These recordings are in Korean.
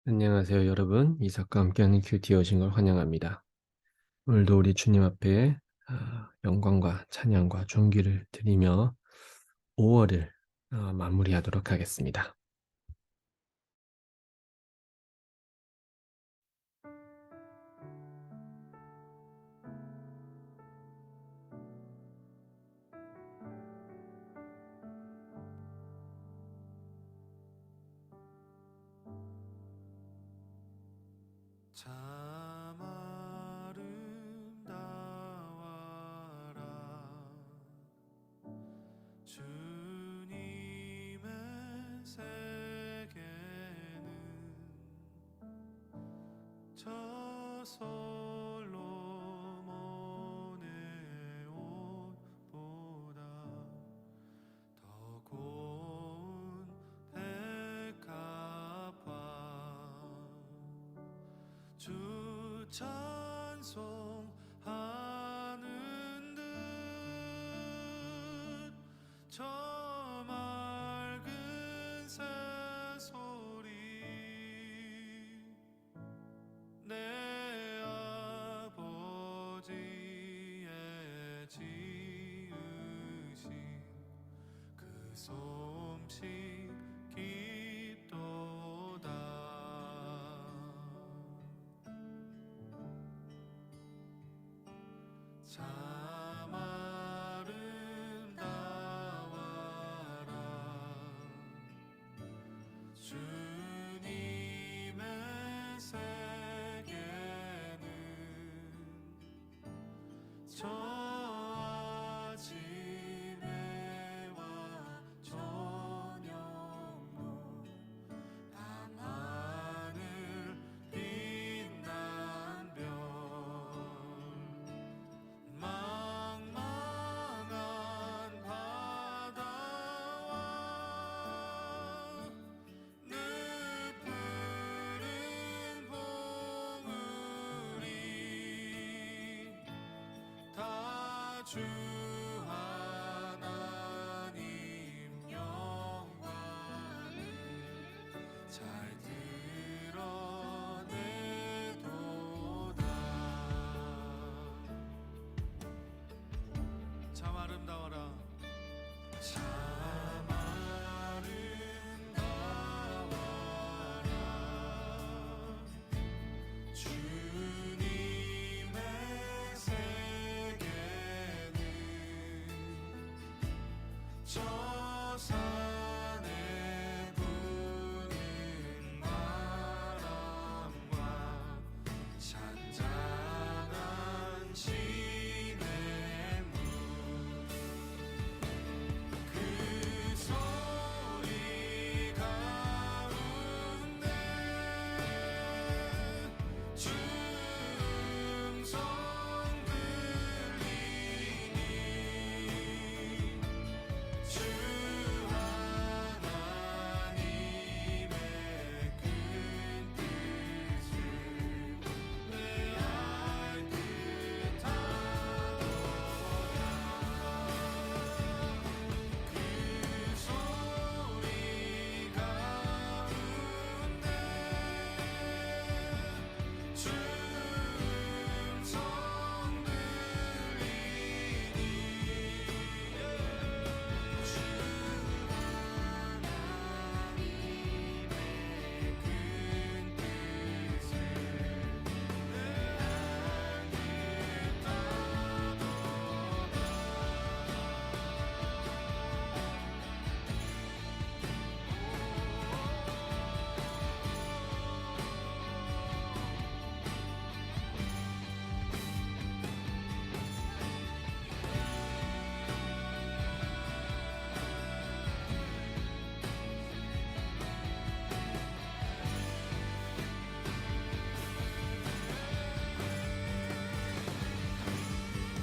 안녕하세요, 여러분. 이삭과 함께하는 큐티 오신 걸 환영합니다. 오늘도 우리 주님 앞에 영광과 찬양과 존귀를 드리며 5월을 마무리하도록 하겠습니다. 참 아름다워라 주님의 세계는 저 솔로몬의 옷보다 더 고운 백합화 주 찬송하는 듯 저 맑은 새소리 내 아버지의 지으신 그 솜씨 깊도다 참 아름다워라 주님의 세계는 저 아침에와 저녁로 밤하늘 빛난 별 망망한 바다와 늪푸른 봉우리 다 주 하나님 영광을 잘 드러내도다 참 아름다워라 참 아름다워라 주님의 세계는 저 산에 부는 바람과 잔잔한 시냇물 그 소리 가운데 춤성 들리니 주 하나님의 큰 뜻을 내 알 듯하도다 그 소리 가운데 춤성 들리니 주 하나님의 큰 뜻을 내 알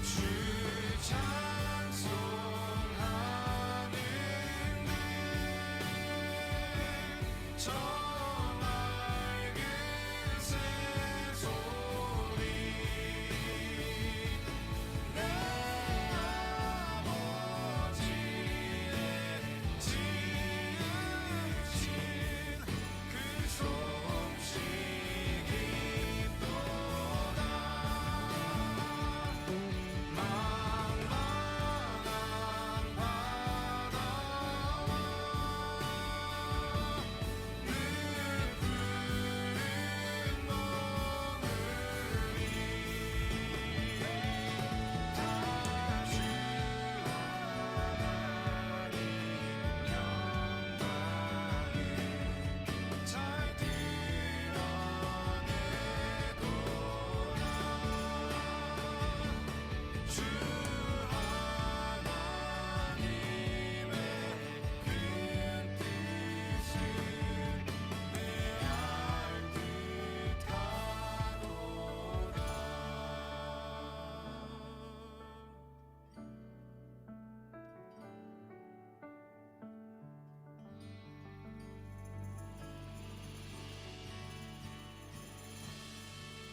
주 찬송하는 듯저 맑은 새소리 내 아버지의 지으신 그 솜씨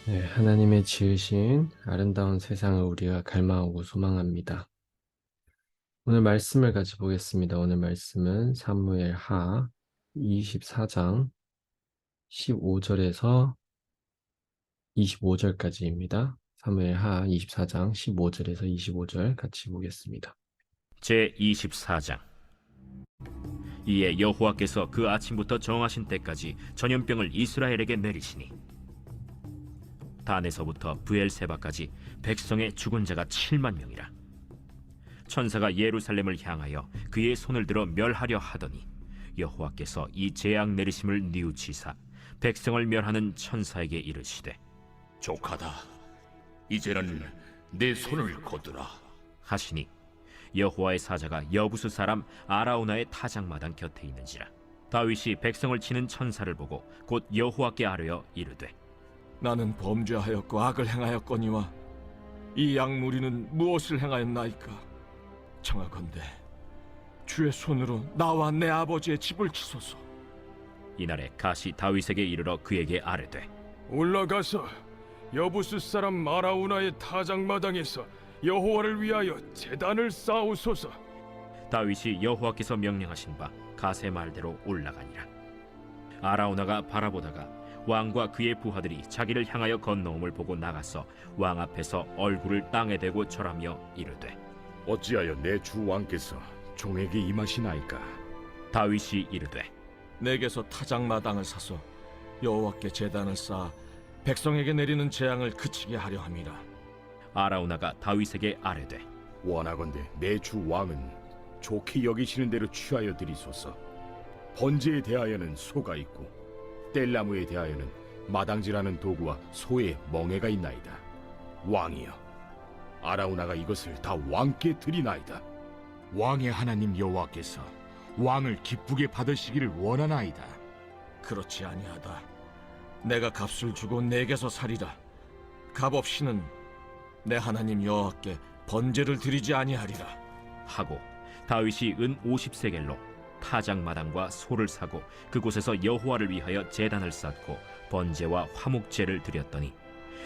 네, 하나님의 지으신 아름다운 세상을 우리가 갈망하고 소망합니다. 오늘 말씀을 같이 보겠습니다. 오늘 말씀은 사무엘 하 24장 15절에서 25절까지입니다. 사무엘 하 24장 15절에서 25절 같이 보겠습니다. 제 24장. 이에 여호와께서 그 아침부터 정하신 때까지 전염병을 이스라엘에게 내리시니 단에서부터 브엘세바까지 백성의 죽은 자가 7만 명이라. 천사가 예루살렘을 향하여 그의 손을 들어 멸하려 하더니 여호와께서 이 재앙 내리심을 뉘우치사 백성을 멸하는 천사에게 이르시되 족하다. 이제는 내 손을 거두라. 하시니 여호와의 사자가 여부수 사람 아라우나의 타작마당 곁에 있는지라. 다윗이 백성을 치는 천사를 보고 곧 여호와께 아뢰어 이르되 나는 범죄하였고 악을 행하였거니와 이 양무리는 무엇을 행하였나이까? 청하건대 주의 손으로 나와 내 아버지의 집을 치소서. 이날에 가시 다윗에게 이르러 그에게 아뢰되 올라가서 여부스 사람 마라우나의 타작마당에서 여호와를 위하여 제단을 쌓으소서. 다윗이 여호와께서 명령하신 바 가세 말대로 올라가니라. 아라우나가 바라보다가 왕과 그의 부하들이 자기를 향하여 건너옴을 보고 나가서 왕 앞에서 얼굴을 땅에 대고 절하며 이르되 어찌하여 내 주 왕께서 종에게 임하시나이까? 다윗이 이르되 내게서 타작마당을 사서 여호와께 제단을 쌓아 백성에게 내리는 재앙을 그치게 하려 함이라. 아라우나가 다윗에게 아뢰되 원하건대 내 주 왕은 좋게 여기시는 대로 취하여 드리소서. 번제에 대하여는 소가 있고 뗄나무에 대하여는 마당질하는 도구와 소의 멍에가 있나이다. 왕이여, 아라우나가 이것을 다 왕께 드리나이다. 왕의 하나님 여호와께서 왕을 기쁘게 받으시기를 원하나이다. 그렇지 아니하다. 내가 값을 주고 내게서 살이라. 값 없이는 내 하나님 여호와께 번제를 드리지 아니하리라. 하고 다윗이 은 50세겔로 타작마당과 소를 사고 그곳에서 여호와를 위하여 제단을 쌓고 번제와 화목제를 드렸더니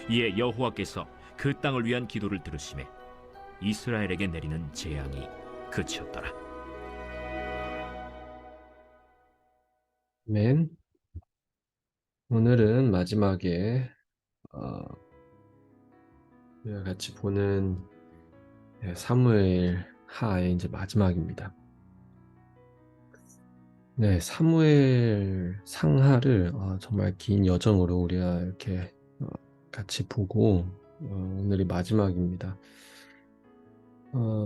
이에 여호와께서 그 땅을 위한 기도를 들으시매 이스라엘에게 내리는 재앙이 그치었더라. 아멘. 오늘은 마지막에 우리가 같이 보는 사무엘 하의 이제 마지막입니다. 네, 사무엘 상하를 정말 긴 여정으로 우리가 이렇게 같이 보고 오늘이 마지막입니다.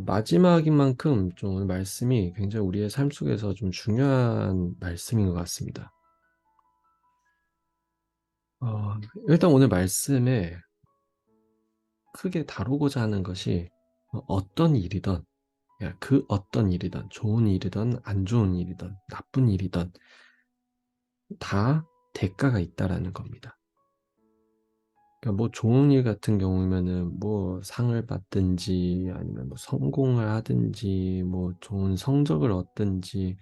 마지막인 만큼 좀 오늘 말씀이 굉장히 우리의 삶 속에서 좀 중요한 말씀인 것 같습니다. 일단 오늘 말씀에 크게 다루고자 하는 것이 어떤 일이든 그 어떤 일이든 좋은 일이든 안 좋은 일이든 나쁜 일이든 다 대가가 있다라는 겁니다. 그러니까 뭐 좋은 일 같은 경우면은 뭐 상을 받든지 아니면 뭐 성공을 하든지 뭐 좋은 성적을 얻든지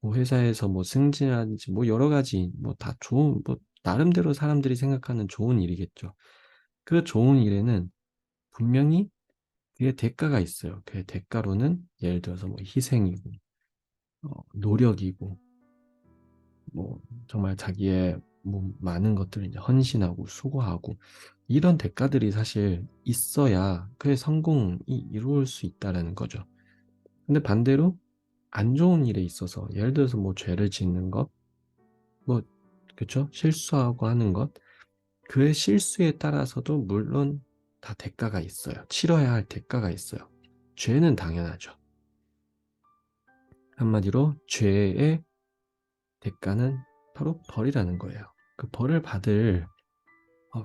뭐 회사에서 뭐 승진하든지 뭐 여러 가지 뭐 다 좋은 뭐 나름대로 사람들이 생각하는 좋은 일이겠죠. 그 좋은 일에는 분명히 그의 대가가 있어요. 그의 대가로는 예를 들어서 뭐 희생이고 노력이고 뭐 정말 자기의 뭐 많은 것들을 이제 헌신하고 수고하고 이런 대가들이 사실 있어야 그의 성공이 이루어질 수 있다라는 거죠. 근데 반대로 안 좋은 일에 있어서 예를 들어서 뭐 죄를 짓는 것, 뭐 그렇죠? 실수하고 하는 것, 그의 실수에 따라서도 물론 다 대가가 있어요. 치러야 할 대가가 있어요. 죄는 당연하죠. 한마디로 죄의 대가는 바로 벌이라는 거예요. 그 벌을 받을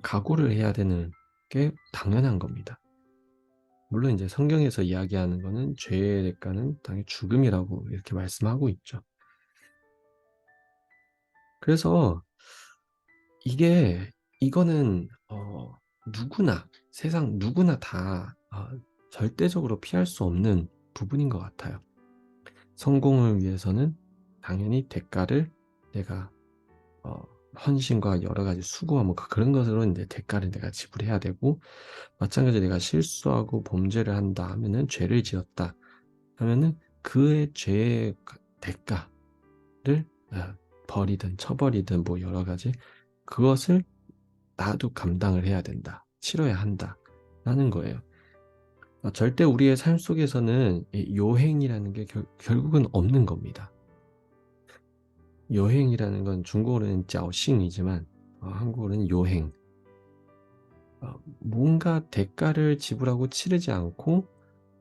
각오를 해야 되는 게 당연한 겁니다. 물론 이제 성경에서 이야기하는 거는 죄의 대가는 당연히 죽음이라고 이렇게 말씀하고 있죠. 그래서 이거는 누구나 세상 누구나 다 절대적으로 피할 수 없는 부분인 것 같아요. 성공을 위해서는 당연히 대가를 내가 헌신과 여러 가지 수고와 뭐 그런 것으로 이제 대가를 내가 지불해야 되고, 마찬가지로 내가 실수하고 범죄를 한다 하면은, 죄를 지었다 하면은 그의 죄의 대가를 벌이든 처벌이든 뭐 여러 가지, 그것을 나도 감당을 해야 된다, 치러야 한다 라는 거예요. 절대 우리의 삶 속에서는 이 요행이라는 게 결국은 없는 겁니다. 요행이라는 건 중국어로는 짜오싱이지만 한국어로는 요행. 뭔가 대가를 지불하고 치르지 않고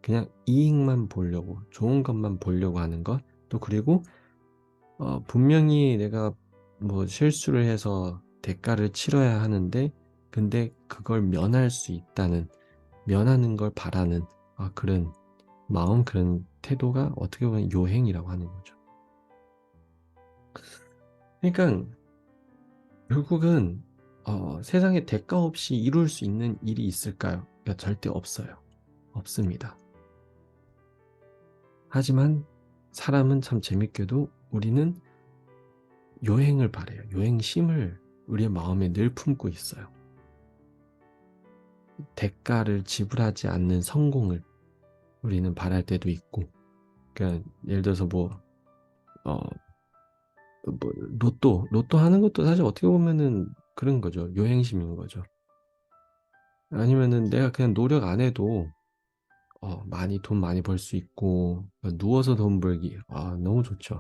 그냥 이익만 보려고, 좋은 것만 보려고 하는 것. 또 그리고 분명히 내가 뭐 실수를 해서 대가를 치러야 하는데, 근데 그걸 면할 수 있다는, 면하는 걸 바라는 그런 마음, 그런 태도가 어떻게 보면 요행이라고 하는 거죠. 그러니까 결국은 세상에 대가 없이 이룰 수 있는 일이 있을까요? 그러니까 절대 없어요. 없습니다. 하지만 사람은 참 재밌게도 우리는 요행을 바래요. 요행심을 우리의 마음에 늘 품고 있어요. 대가를 지불하지 않는 성공을 우리는 바랄 때도 있고, 그러니까 예를 들어서 로또 하는 것도 사실 어떻게 보면은 그런 거죠. 요행심인 거죠. 아니면은 내가 그냥 노력 안 해도 돈 많이 벌 수 있고, 누워서 돈 벌기 너무 좋죠.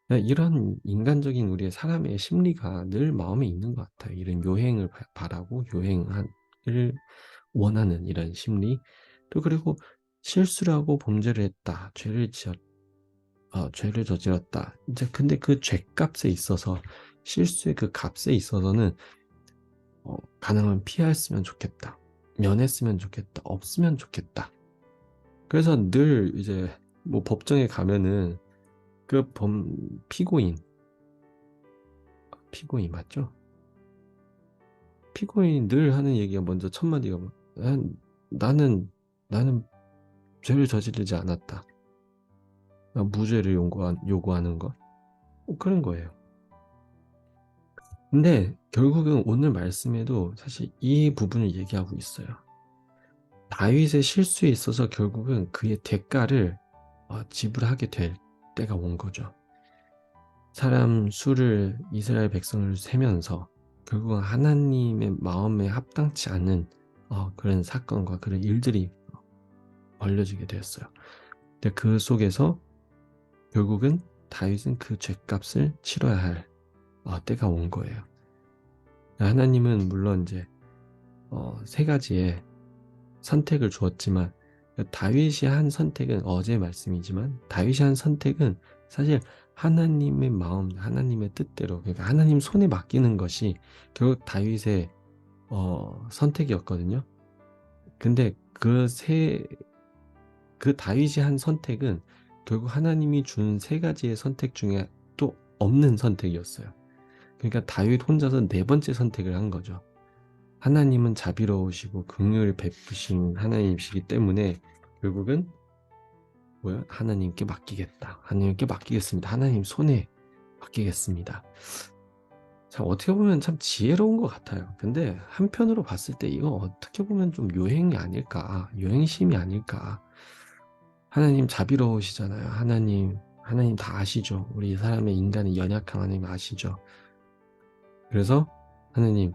이런 인간적인 우리의 사람의 심리가 늘 마음에 있는 것 같아요. 이런 요행을 바라고 요행을 원하는 이런 심리. 또 그리고 실수를 하고 범죄를 했다, 죄를 저질렀다. 이제 근데 그 죄값에 있어서, 실수의 그 값에 있어서는 가능하면 피했으면 좋겠다, 면했으면 좋겠다, 없으면 좋겠다. 그래서 늘 이제 뭐 법정에 가면은 그 피고인 맞죠? 피고인이 늘 하는 얘기가 먼저 첫 마디가 나는 죄를 저지르지 않았다. 무죄를 요구하는 것. 그런 거예요. 근데 결국은 오늘 말씀에도 사실 이 부분을 얘기하고 있어요. 다윗의 실수에 있어서 결국은 그의 대가를 지불하게 될 때가 온 거죠. 사람 수를, 이스라엘 백성을 세면서 결국은 하나님의 마음에 합당치 않은 그런 사건과 그런 일들이 벌려지게 되었어요. 근데 그 속에서 결국은 다윗은 그 죄값을 치러야 할 때가 온 거예요. 하나님은 물론 이제 세 가지의 선택을 주었지만, 다윗이 한 선택은, 어제 말씀이지만 다윗이 한 선택은 사실 하나님의 마음, 하나님의 뜻대로, 그러니까 하나님 손에 맡기는 것이 결국 다윗의 선택이었거든요. 근데 그 다윗이 한 선택은 결국 하나님이 준 세 가지의 선택 중에 또 없는 선택이었어요. 그러니까 다윗 혼자서 네 번째 선택을 한 거죠. 하나님은 자비로우시고 긍휼을 베푸신 하나님이시기 때문에 결국은 하나님께 맡기겠다. 하나님께 맡기겠습니다. 하나님 손에 맡기겠습니다. 참 어떻게 보면 참 지혜로운 것 같아요. 근데 한편으로 봤을 때 이거 어떻게 보면 좀 요행이 아닐까, 요행심이 아닐까. 하나님 자비로우시잖아요. 하나님 다 아시죠. 우리 사람의, 인간의 연약함 하나님 아시죠. 그래서 하나님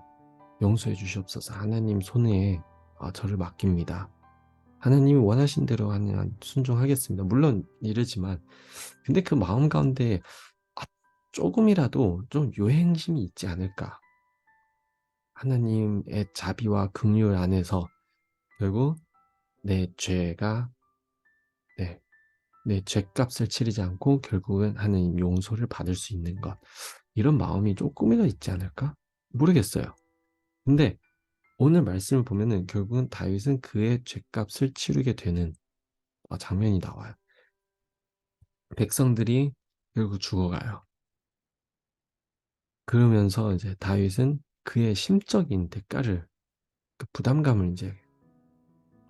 용서해 주시옵소서. 하나님 손에 저를 맡깁니다. 하나님이 원하신 대로 하면 순종하겠습니다. 물론 이러지만, 근데 그 마음 가운데 조금이라도 좀 요행심이 있지 않을까. 하나님의 자비와 긍휼 안에서 결국 내 죄값을 치르지 않고 결국은 하나님 용서를 받을 수 있는 것, 이런 마음이 조금이라도 있지 않을까? 모르겠어요. 근데 오늘 말씀을 보면은 결국은 다윗은 그의 죄값을 치르게 되는 장면이 나와요. 백성들이 결국 죽어가요. 그러면서 이제 다윗은 그의 심적인 대가를, 그 부담감을 이제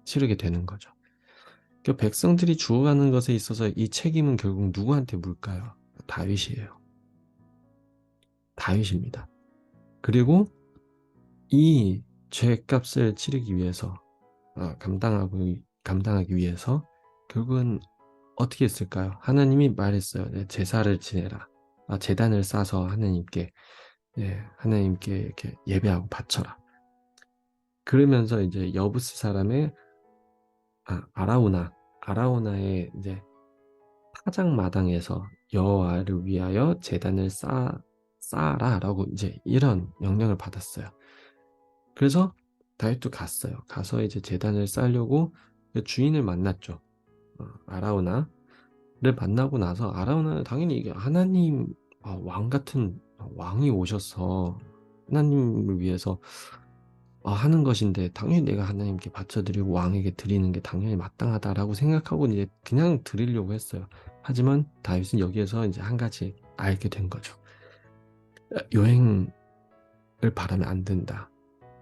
치르게 되는 거죠. 그 백성들이 죽어가는 것에 있어서 이 책임은 결국 누구한테 물까요? 다윗이에요. 다윗입니다. 그리고 이 죄값을 치르기 위해서 감당하기 위해서 결국은 어떻게 했을까요? 하나님이 말했어요. 네, 제사를 지내라. 제단을 싸서 하나님께 이렇게 예배하고 바쳐라. 그러면서 이제 여부스 사람의 아라우나의 이제 타작 마당에서 여호와를 위하여 제단을 쌓아라라고 이제 이런 명령을 받았어요. 그래서 다윗도 갔어요. 가서 이제 제단을 쌓으려고 주인을 만났죠. 아라우나를 만나고 나서 아라우나는 당연히 이게 하나님 왕 같은 왕이 오셔서 하나님을 위해서 하는 것인데 당연히 내가 하나님께 바쳐드리고 왕에게 드리는 게 당연히 마땅하다라고 생각하고 이제 그냥 드리려고 했어요. 하지만 다윗은 여기에서 이제 한 가지 알게 된 거죠. 요행을 바라면 안 된다.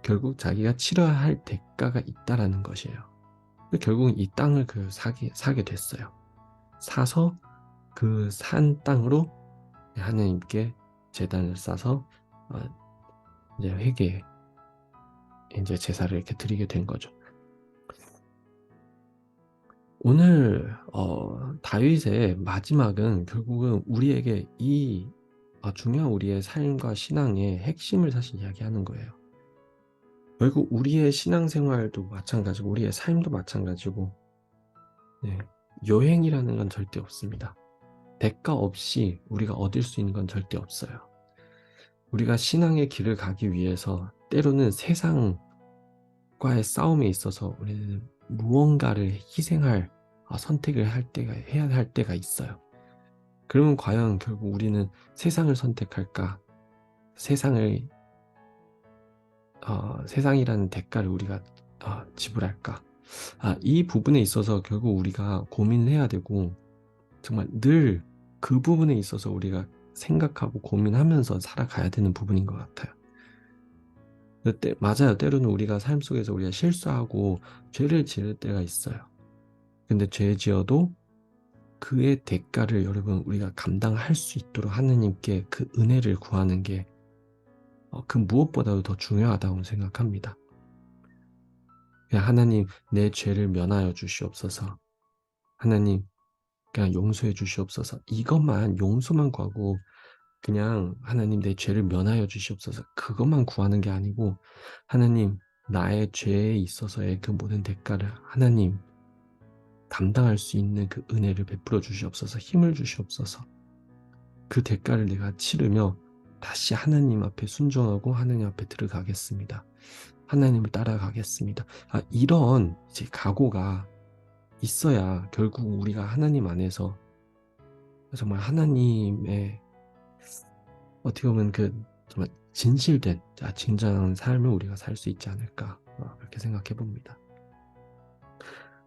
결국 자기가 치러야 할 대가가 있다라는 것이에요. 결국은 이 땅을 사게 됐어요. 사서 그 산 땅으로 하나님께 제단을 싸서 이제 회개에 이제 제사를 이렇게 드리게 된 거죠. 오늘 다윗의 마지막은 결국은 우리에게 이 중요한 우리의 삶과 신앙의 핵심을 사실 이야기하는 거예요. 결국 우리의 신앙생활도 마찬가지고 우리의 삶도 마찬가지고 여행이라는 건 절대 없습니다. 대가 없이 우리가 얻을 수 있는 건 절대 없어요. 우리가 신앙의 길을 가기 위해서 때로는 세상과의 싸움에 있어서 우리는 무언가를 희생할 선택을 해야 할 때가 있어요. 그러면 과연 결국 우리는 세상을 선택할까? 세상이라는 대가를 우리가 지불할까? 이 부분에 있어서 결국 우리가 고민을 해야 되고 정말 늘 그 부분에 있어서 우리가 생각하고 고민하면서 살아가야 되는 부분인 것 같아요. 맞아요. 때로는 우리가 삶 속에서 우리가 실수하고 죄를 지을 때가 있어요. 근데 죄 지어도 그의 대가를 여러분 우리가 감당할 수 있도록 하나님께 그 은혜를 구하는 게 그 무엇보다도 더 중요하다고 생각합니다. 그냥 하나님 내 죄를 면하여 주시옵소서. 하나님 그냥 용서해 주시옵소서. 이것만 용서만 구하고 그냥 하나님 내 죄를 면하여 주시옵소서. 그것만 구하는 게 아니고 하나님 나의 죄에 있어서의 그 모든 대가를 하나님 감당할 수 있는 그 은혜를 베풀어 주시옵소서. 힘을 주시옵소서. 그 대가를 내가 치르며 다시 하나님 앞에 순종하고 하나님 앞에 들어가겠습니다. 하나님을 따라가겠습니다. 이런 이제 각오가 있어야 결국 우리가 하나님 안에서 정말 하나님의 어떻게 보면 그 정말 진실된 진정한 삶을 우리가 살 수 있지 않을까 그렇게 생각해 봅니다.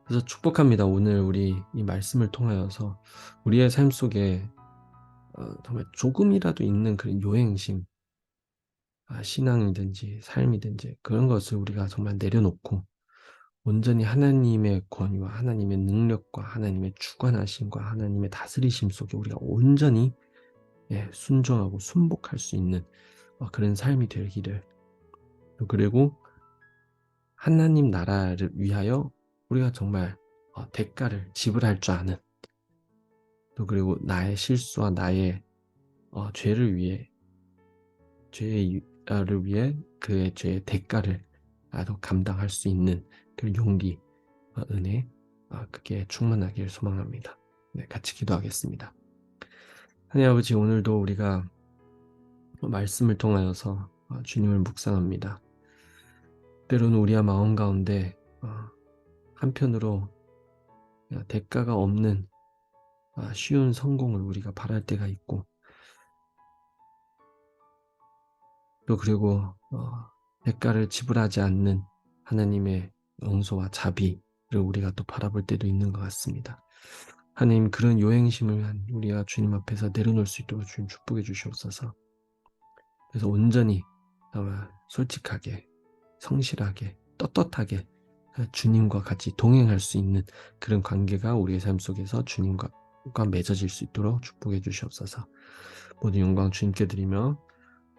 그래서 축복합니다. 오늘 우리 이 말씀을 통하여서 우리의 삶 속에 정말 조금이라도 있는 그런 요행심, 신앙이든지 삶이든지 그런 것을 우리가 정말 내려놓고 온전히 하나님의 권위와 하나님의 능력과 하나님의 주관하심과 하나님의 다스리심 속에 우리가 온전히 순종하고 순복할 수 있는 그런 삶이 되기를, 그리고 하나님 나라를 위하여 우리가 정말 대가를 지불할 줄 아는, 또 그리고 나의 실수와 나의 죄를 위해 그의 죄의 대가를 나도 감당할 수 있는 그런 용기와 은혜, 그게 충만하길 소망합니다. 같이 기도하겠습니다. 하나님 아버지, 오늘도 우리가 말씀을 통하여서 주님을 묵상합니다. 때로는 우리의 마음 가운데 한편으로 대가가 없는 쉬운 성공을 우리가 바랄 때가 있고, 또 그리고 대가를 지불하지 않는 하나님의 용서와 자비를 우리가 또 바라볼 때도 있는 것 같습니다. 하나님, 그런 요행심을 우리가 주님 앞에서 내려놓을 수 있도록 주님 축복해 주시옵소서. 그래서 온전히 솔직하게, 성실하게, 떳떳하게 주님과 같이 동행할 수 있는 그런 관계가 우리의 삶 속에서 주님과 맺어질 수 있도록 축복해 주시옵소서. 모든 영광 주님께 드리며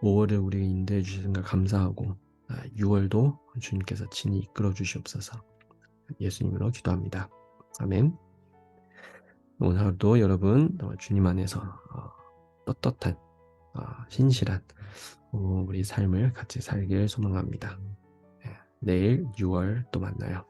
5월을 우리에게 인도해 주시는 걸 감사하고 6월도 주님께서 친히 이끌어 주시옵소서. 예수님으로 기도합니다. 아멘. 오늘 하루도 여러분 주님 안에서 떳떳한 신실한 우리 삶을 같이 살길 소망합니다. 내일 6월 또 만나요.